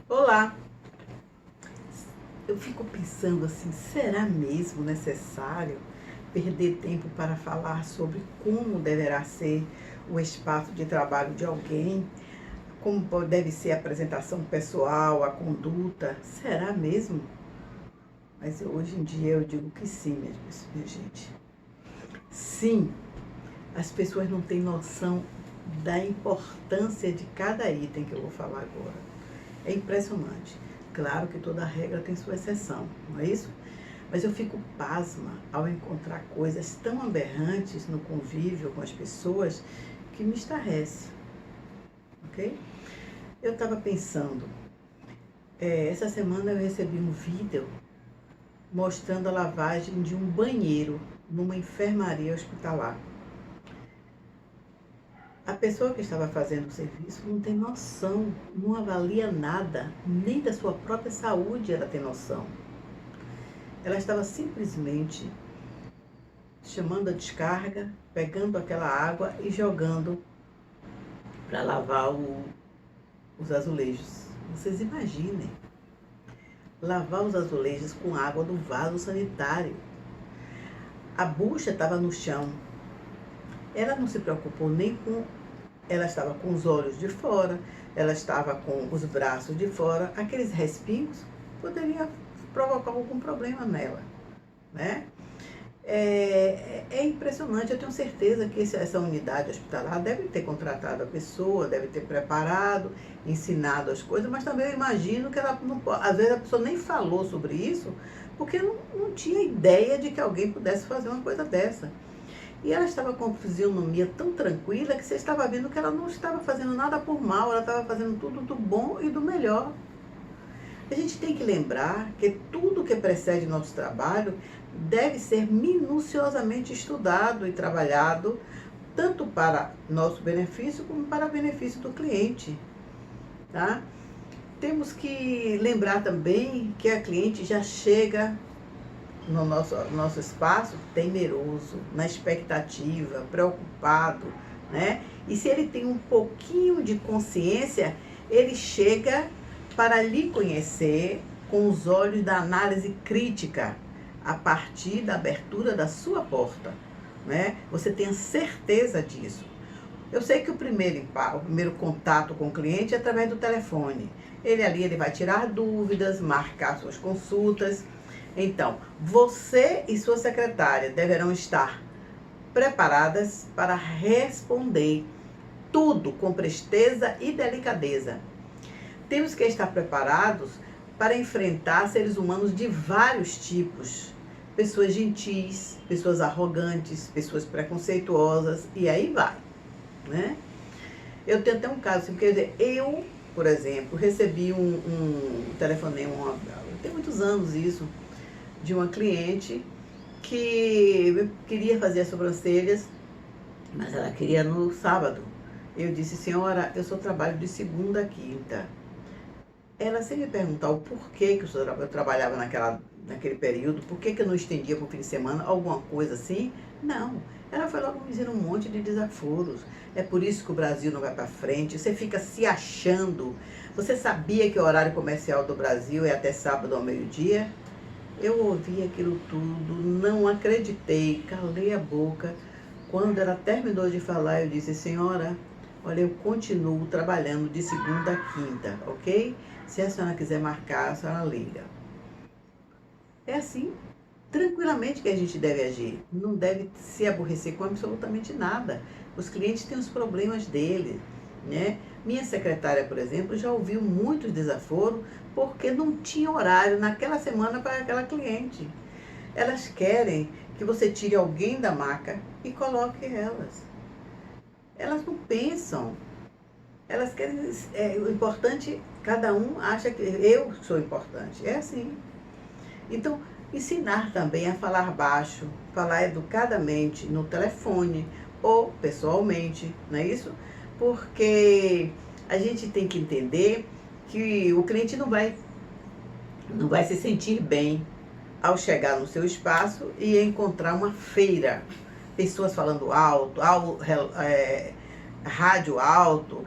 Olá, eu fico pensando assim, será mesmo necessário perder tempo para falar sobre como deverá ser o espaço de trabalho de alguém? Como deve ser a apresentação pessoal, a conduta? Será mesmo? Mas hoje em dia eu digo que sim, minha gente. Sim, as pessoas não têm noção da importância de cada item que eu vou falar agora. É impressionante. Claro que toda regra tem sua exceção, não é isso? Mas eu fico pasma ao encontrar coisas tão aberrantes no convívio com as pessoas que me estarrece, ok? Eu estava pensando, essa semana eu recebi um vídeo mostrando a lavagem de um banheiro numa enfermaria hospitalar. A pessoa que estava fazendo o serviço não tem noção, não avalia nada, nem da sua própria saúde ela tem noção. Ela estava simplesmente chamando a descarga, pegando aquela água e jogando para lavar os azulejos. Vocês imaginem, lavar os azulejos com água do vaso sanitário. A bucha estava no chão. Ela não se preocupou nem com... Ela estava com os olhos de fora, ela estava com os braços de fora. Aqueles respingos poderiam provocar algum problema nela, né? É impressionante, eu tenho certeza que essa unidade hospitalar deve ter contratado a pessoa, deve ter preparado, ensinado as coisas, mas também eu imagino que ela não, às vezes a pessoa nem falou sobre isso, porque não tinha ideia de que alguém pudesse fazer uma coisa dessa. E ela estava com uma fisionomia tão tranquila que você estava vendo que ela não estava fazendo nada por mal, ela estava fazendo tudo do bom e do melhor. A gente tem que lembrar que tudo que precede nosso trabalho deve ser minuciosamente estudado e trabalhado, tanto para nosso benefício como para benefício do cliente, tá? Temos que lembrar também que a cliente já chega no nosso espaço temeroso, na expectativa, preocupado, né? E se ele tem um pouquinho de consciência, ele chega para lhe conhecer com os olhos da análise crítica, a partir da abertura da sua porta, né? Você tenha certeza disso. Eu sei que o primeiro contato com o cliente é através do telefone. Ele vai tirar dúvidas, marcar suas consultas. Então, você e sua secretária deverão estar preparadas para responder tudo com presteza e delicadeza. Temos que estar preparados para enfrentar seres humanos de vários tipos. Pessoas gentis, pessoas arrogantes, pessoas preconceituosas, e aí vai, né? Eu tenho até um caso, assim, quer dizer, eu, por exemplo, recebi um telefonema, tem muitos anos isso, de uma cliente que queria fazer as sobrancelhas, mas ela queria no sábado. Eu disse, senhora, eu só trabalho de segunda a quinta. Ela, sem me perguntar o porquê que eu trabalhava naquele período, por que eu não estendia para o fim de semana, alguma coisa assim, não. Ela foi logo me dizendo um monte de desaforos. É por isso que o Brasil não vai para frente, você fica se achando. Você sabia que o horário comercial do Brasil é até sábado ao meio-dia? Eu ouvi aquilo tudo, não acreditei, calei a boca. Quando ela terminou de falar, eu disse, senhora, olha, eu continuo trabalhando de segunda a quinta, ok? Se a senhora quiser marcar, a senhora liga. É assim, tranquilamente que a gente deve agir. Não deve se aborrecer com absolutamente nada. Os clientes têm os problemas deles, né? Minha secretária, por exemplo, já ouviu muitos desaforos porque não tinha horário naquela semana para aquela cliente. Elas querem que você tire alguém da maca e coloque elas. Elas não pensam. Elas querem... o importante, cada um acha que eu sou importante. É assim. Então, ensinar também a falar baixo, falar educadamente no telefone ou pessoalmente, não é isso? Porque a gente tem que entender que o cliente não vai se sentir bem ao chegar no seu espaço e encontrar uma feira. Pessoas falando alto, rádio alto,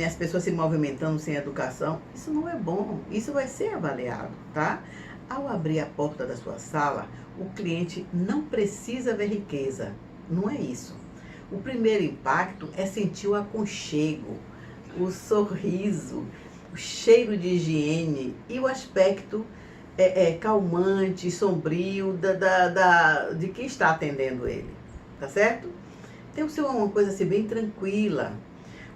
as pessoas se movimentando sem educação, isso não é bom, isso vai ser avaliado, tá? Ao abrir a porta da sua sala, o cliente não precisa ver riqueza, não é isso. O primeiro impacto é sentir o aconchego, o sorriso, o cheiro de higiene e o aspecto calmante, sombrio de quem está atendendo ele, tá certo? Tem que ser uma coisa assim bem tranquila.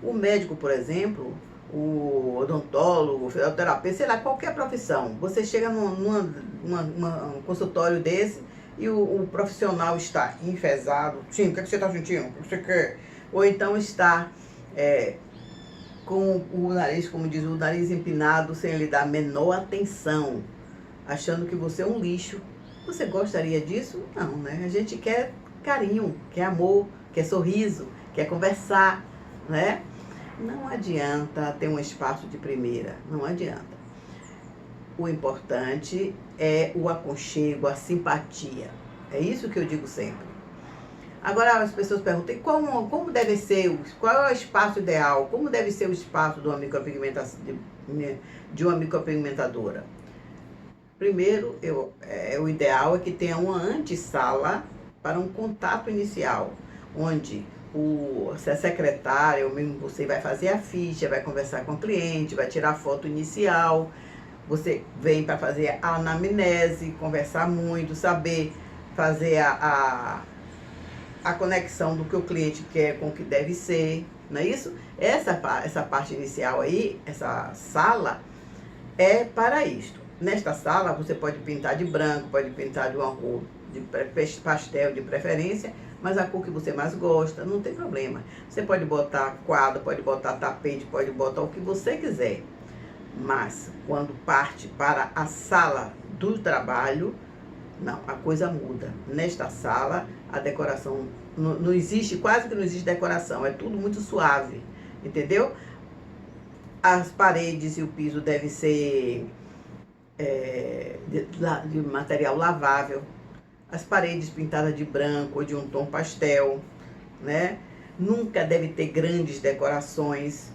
O médico, por exemplo, o odontólogo, o fisioterapeuta, sei lá, qualquer profissão. Você chega num consultório desse e o profissional está enfesado. Sim, o que você está sentindo? O que você quer? Ou então está com o nariz, como diz, o nariz empinado, sem lhe dar a menor atenção, achando que você é um lixo. Você gostaria disso? Não, né? A gente quer carinho, quer amor, quer sorriso, quer conversar, né? Não adianta ter um espaço de primeira, não adianta. O importante é o aconchego, a simpatia. É isso que eu digo sempre. Agora as pessoas perguntam, como deve ser, qual é o espaço ideal? Como deve ser o espaço de uma micropigmentadora? Primeiro, o ideal é que tenha uma antessala para um contato inicial, onde se a secretária ou mesmo você vai fazer a ficha, vai conversar com o cliente, vai tirar a foto inicial, você vem para fazer a anamnese, conversar muito, saber fazer a conexão do que o cliente quer com o que deve ser, não é isso? Essa parte inicial aí, essa sala, é para isto. Nesta sala você pode pintar de branco, pode pintar de uma cor de pastel de preferência, mas a cor que você mais gosta, não tem problema. Você pode botar quadro, pode botar tapete, pode botar o que você quiser. Mas quando parte para a sala do trabalho, não, a coisa muda. Nesta sala, a decoração não existe, quase que não existe decoração, é tudo muito suave, entendeu? As paredes e o piso devem ser de material lavável. As paredes pintadas de branco ou de um tom pastel, né? Nunca deve ter grandes decorações.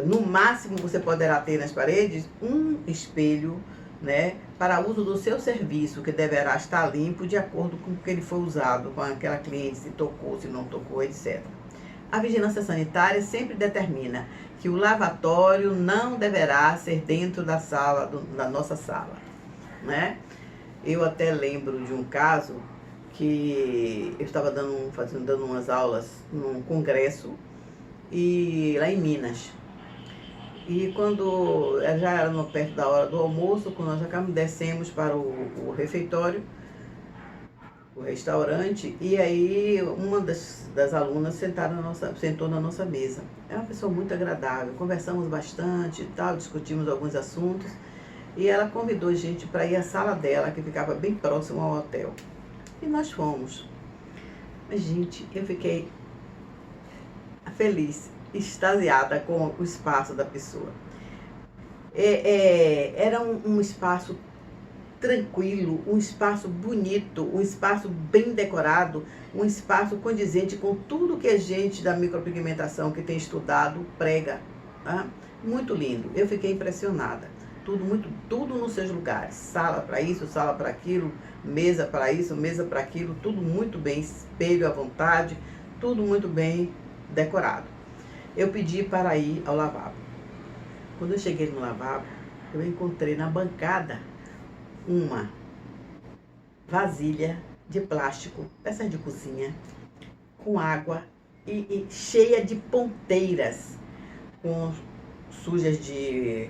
No máximo você poderá ter nas paredes um espelho, né, para uso do seu serviço, que deverá estar limpo de acordo com o que ele foi usado, com aquela cliente, se tocou, se não tocou, etc. A vigilância sanitária sempre determina que o lavatório não deverá ser dentro da nossa sala, né? Eu até lembro de um caso que eu estava dando umas aulas num congresso lá em Minas. E quando já era perto da hora do almoço, quando nós descemos para o refeitório, o restaurante, e aí uma das alunas sentou na nossa mesa. É uma pessoa muito agradável, conversamos bastante e tal, discutimos alguns assuntos, e ela convidou a gente para ir à sala dela, que ficava bem próximo ao hotel. E nós fomos. Mas, gente, eu fiquei feliz, extasiada com o espaço da pessoa. Era um espaço tranquilo, um espaço bonito, um espaço bem decorado, um espaço condizente com tudo que a gente da micropigmentação que tem estudado prega. Tá? Muito lindo, eu fiquei impressionada. Tudo nos seus lugares, sala para isso, sala para aquilo, mesa para isso, mesa para aquilo, tudo muito bem, espelho à vontade, tudo muito bem decorado. Eu pedi para ir ao lavabo. Quando eu cheguei no lavabo, eu encontrei na bancada uma vasilha de plástico, peças de cozinha, com água e cheia de ponteiras, com sujas de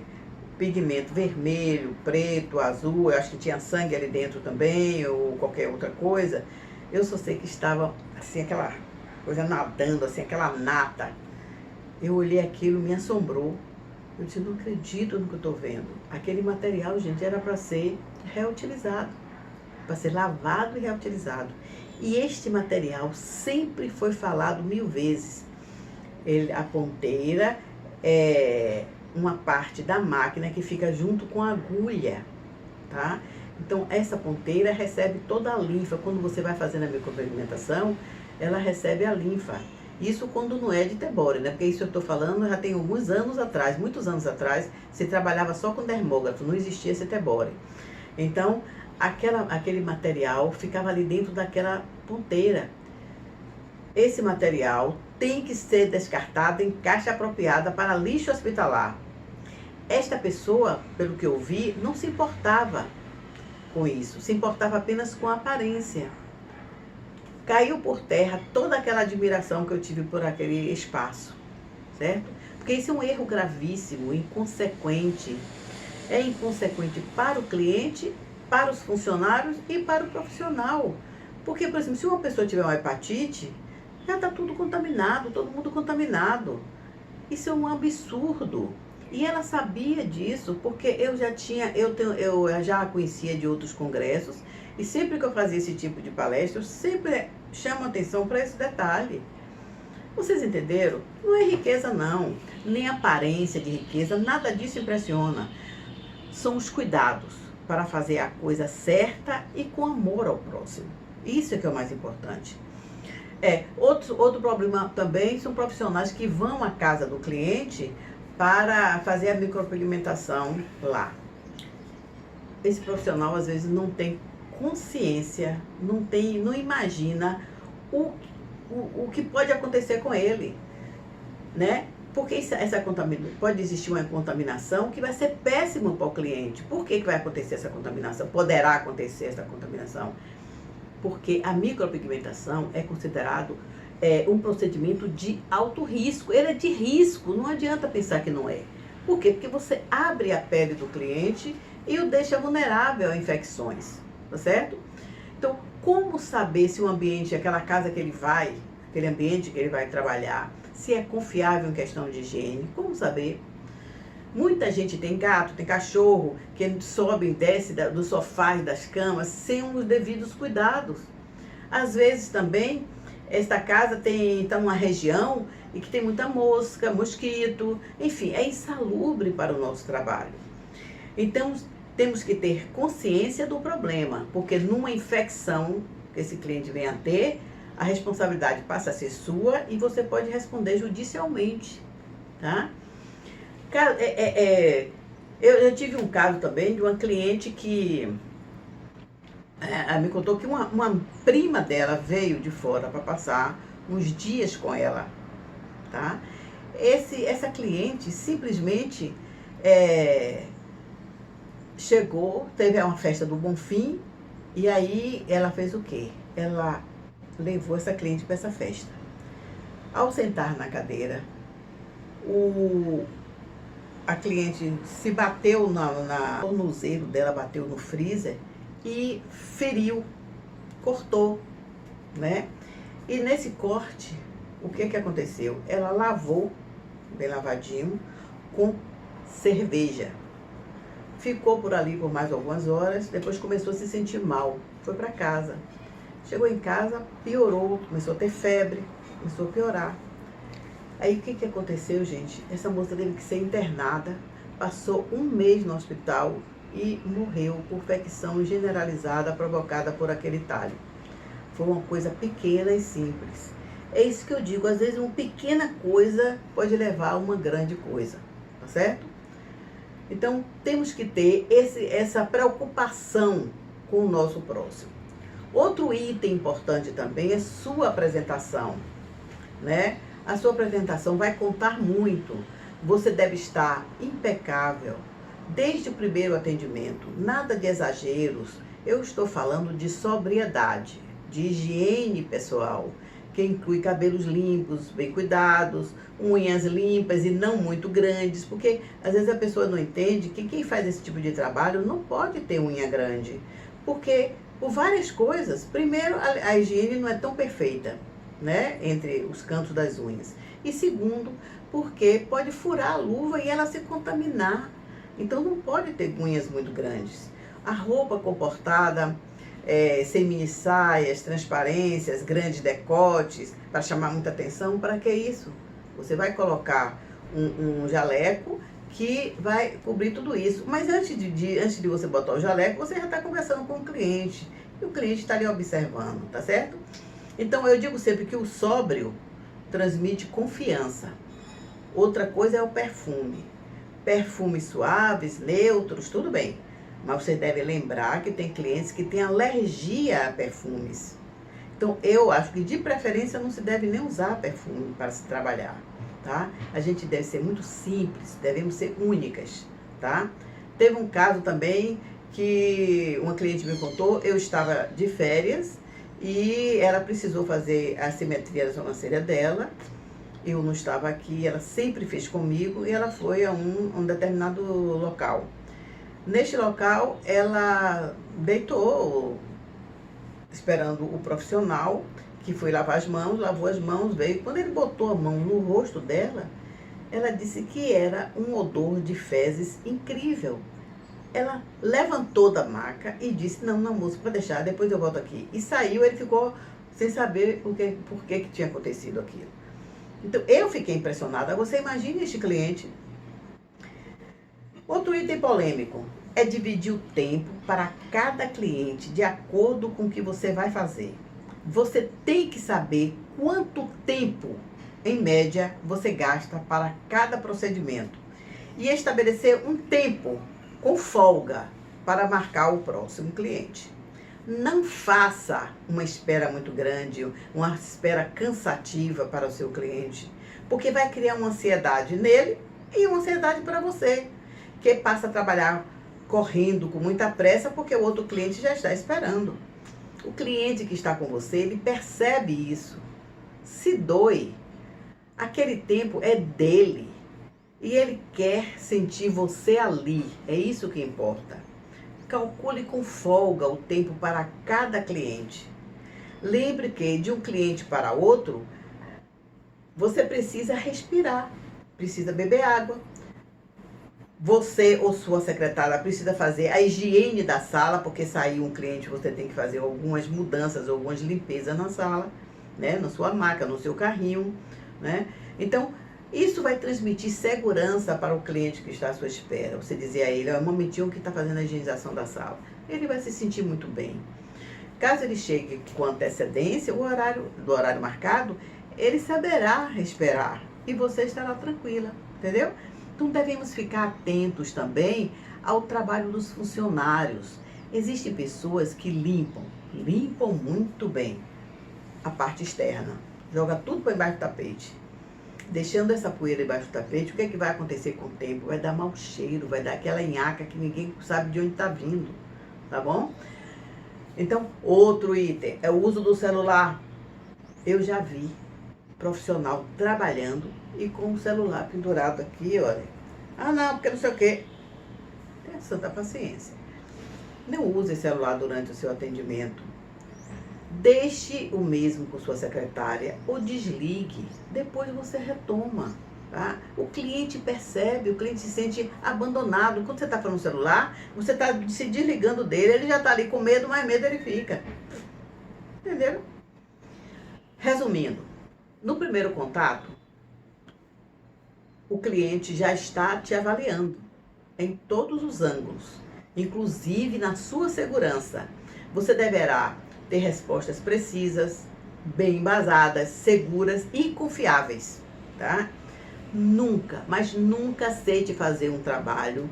pigmento vermelho, preto, azul, eu acho que tinha sangue ali dentro também, ou qualquer outra coisa. Eu só sei que estava, assim, aquela coisa nadando, assim, aquela nata. Eu olhei aquilo, me assombrou. Eu disse, não acredito no que eu estou vendo. Aquele material, gente, era para ser reutilizado, para ser lavado e reutilizado. E este material sempre foi falado 1000 vezes. A ponteira é uma parte da máquina que fica junto com a agulha, tá? Então, essa ponteira recebe toda a linfa. Quando você vai fazendo a micropigmentação, ela recebe a linfa. Isso quando não é de tebore, né? Porque isso eu estou falando já tem alguns anos atrás, muitos anos atrás, se trabalhava só com dermógrafo, não existia esse tebore. Então, aquele material ficava ali dentro daquela ponteira. Esse material tem que ser descartado em caixa apropriada para lixo hospitalar. Esta pessoa, pelo que eu vi, não se importava com isso, se importava apenas com a aparência. Caiu por terra toda aquela admiração que eu tive por aquele espaço, certo? Porque isso é um erro gravíssimo, inconsequente. É inconsequente para o cliente, para os funcionários e para o profissional. Porque, por exemplo, se uma pessoa tiver uma hepatite, já está tudo contaminado, todo mundo contaminado. Isso é um absurdo. E ela sabia disso, porque eu já a conhecia de outros congressos, e sempre que eu fazia esse tipo de palestra, eu sempre chamo atenção para esse detalhe. Vocês entenderam? Não é riqueza não, nem aparência de riqueza, nada disso impressiona. São os cuidados para fazer a coisa certa e com amor ao próximo. Isso é que é o mais importante. Outro problema também são profissionais que vão à casa do cliente para fazer a micropigmentação lá. Esse profissional às vezes não tem consciência, não imagina o que pode acontecer com ele, né? Porque pode existir uma contaminação que vai ser péssima para o cliente. Por que vai acontecer essa contaminação? Poderá acontecer essa contaminação? Porque a micropigmentação é considerado um procedimento de alto risco. Ele é de risco, não adianta pensar que não é. Por quê? Porque você abre a pele do cliente e o deixa vulnerável a infecções, tá certo? Então, como saber se o ambiente, aquela casa que ele vai, aquele ambiente que ele vai trabalhar, se é confiável em questão de higiene? Como saber? Muita gente tem gato, tem cachorro, que sobe e desce do sofá e das camas sem os devidos cuidados. Às vezes também, esta casa está numa região e que tem muita mosca, mosquito, enfim, é insalubre para o nosso trabalho. Então, temos que ter consciência do problema, porque numa infecção que esse cliente venha a ter, a responsabilidade passa a ser sua e você pode responder judicialmente, tá? Eu tive um caso também de uma cliente que me contou que uma prima dela veio de fora para passar uns dias com ela, tá? Essa cliente simplesmente chegou, teve uma festa do Bonfim, e aí ela fez o quê? Ela levou essa cliente para essa festa. Ao sentar na cadeira, a cliente se bateu o tornozelo dela, bateu no freezer e feriu, cortou, né? E nesse corte, o que aconteceu? Ela lavou, bem lavadinho, com cerveja. Ficou por ali por mais algumas horas, depois começou a se sentir mal, foi para casa. Chegou em casa, piorou, começou a ter febre, começou a piorar. Aí o que aconteceu, gente? Essa moça teve que ser internada, passou um mês no hospital e morreu por infecção generalizada provocada por aquele talho. Foi uma coisa pequena e simples. É isso que eu digo, às vezes uma pequena coisa pode levar a uma grande coisa, tá certo? Então, temos que ter essa preocupação com o nosso próximo. Outro item importante também é sua apresentação, né? A sua apresentação vai contar muito. Você deve estar impecável desde o primeiro atendimento, nada de exageros. Eu estou falando de sobriedade, de higiene pessoal, que inclui cabelos limpos, bem cuidados, unhas limpas e não muito grandes, porque às vezes a pessoa não entende que quem faz esse tipo de trabalho não pode ter unha grande, porque por várias coisas. Primeiro, a higiene não é tão perfeita, né, entre os cantos das unhas. E segundo, porque pode furar a luva e ela se contaminar. Então não pode ter unhas muito grandes. A roupa comportada, sem mini saias, transparências, grandes decotes, para chamar muita atenção, para que isso? Você vai colocar um jaleco que vai cobrir tudo isso. Mas antes de você botar o jaleco, você já está conversando com o cliente. E o cliente está ali observando, tá certo? Então eu digo sempre que o sóbrio transmite confiança. Outra coisa é o perfume. Perfumes suaves, neutros, tudo bem. Mas você deve lembrar que tem clientes que têm alergia a perfumes. Então, eu acho que de preferência não se deve nem usar perfume para se trabalhar, tá? A gente deve ser muito simples, devemos ser únicas, tá? Teve um caso também que uma cliente me contou, eu estava de férias e ela precisou fazer a simetria da sobrancelha dela. Eu não estava aqui, ela sempre fez comigo e ela foi a um determinado local. Neste local, ela deitou, esperando o profissional, que foi lavar as mãos, lavou as mãos, veio. Quando ele botou a mão no rosto dela, ela disse que era um odor de fezes incrível. Ela levantou da maca e disse, não, moça, pode deixar, depois eu volto aqui. E saiu, ele ficou sem saber por que tinha acontecido aquilo. Então, eu fiquei impressionada. Você imagine este cliente. Outro item polêmico é dividir o tempo para cada cliente de acordo com o que você vai fazer. Você tem que saber quanto tempo, em média, você gasta para cada procedimento e estabelecer um tempo com folga para marcar o próximo cliente. Não faça uma espera muito grande, uma espera cansativa para o seu cliente, porque vai criar uma ansiedade nele e uma ansiedade para você, que passa a trabalhar correndo com muita pressa porque o outro cliente já está esperando. O cliente que está com você, ele percebe isso, se doe. Aquele tempo é dele e ele quer sentir você ali, é isso que importa. Calcule com folga o tempo para cada cliente. Lembre que de um cliente para outro, você precisa respirar, precisa beber água. Você ou sua secretária precisa fazer a higiene da sala, porque saiu um cliente, você tem que fazer algumas mudanças, algumas limpezas na sala, né? Na sua maca, no seu carrinho, né? Então, isso vai transmitir segurança para o cliente que está à sua espera. Você dizer a ele, é um momentinho que está fazendo a higienização da sala. Ele vai se sentir muito bem. Caso ele chegue com antecedência, o horário marcado, ele saberá esperar e você estará tranquila, entendeu? Então, devemos ficar atentos também ao trabalho dos funcionários. Existem pessoas que limpam muito bem a parte externa. Joga tudo para embaixo do tapete. Deixando essa poeira embaixo do tapete, o que é que vai acontecer com o tempo? Vai dar mau cheiro, vai dar aquela nhaca que ninguém sabe de onde está vindo, tá bom? Então, outro item é o uso do celular. Eu já vi profissional trabalhando e com o celular pendurado aqui, olha. Ah, não, porque não sei o quê. Tenha santa paciência. Não use celular durante o seu atendimento. Deixe o mesmo com sua secretária ou desligue. Depois você retoma, tá? O cliente percebe, o cliente se sente abandonado. Quando você está falando no celular, você está se desligando dele, ele já está ali com medo, mais medo ele fica. Entenderam? Resumindo, no primeiro contato, o cliente já está te avaliando em todos os ângulos, inclusive na sua segurança. Você deverá ter respostas precisas, bem embasadas, seguras e confiáveis, tá? Nunca, mas nunca aceite fazer um trabalho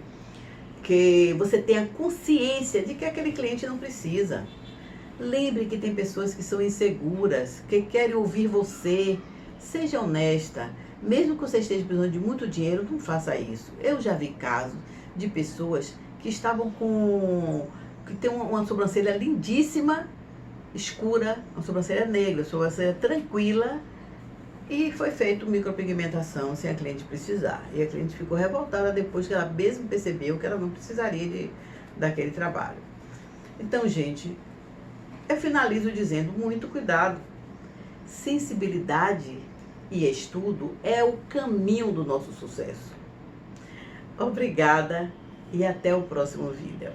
que você tenha consciência de que aquele cliente não precisa. Lembre que tem pessoas que são inseguras, que querem ouvir você. Seja honesta. Mesmo que você esteja precisando de muito dinheiro, não faça isso. Eu já vi casos de pessoas que estavam que tem uma sobrancelha lindíssima, escura, uma sobrancelha negra, uma sobrancelha tranquila, e foi feita micropigmentação sem a cliente precisar. E a cliente ficou revoltada depois que ela mesmo percebeu que ela não precisaria daquele trabalho. Então, gente, eu finalizo dizendo muito cuidado. Sensibilidade e estudo é o caminho do nosso sucesso. Obrigada e até o próximo vídeo.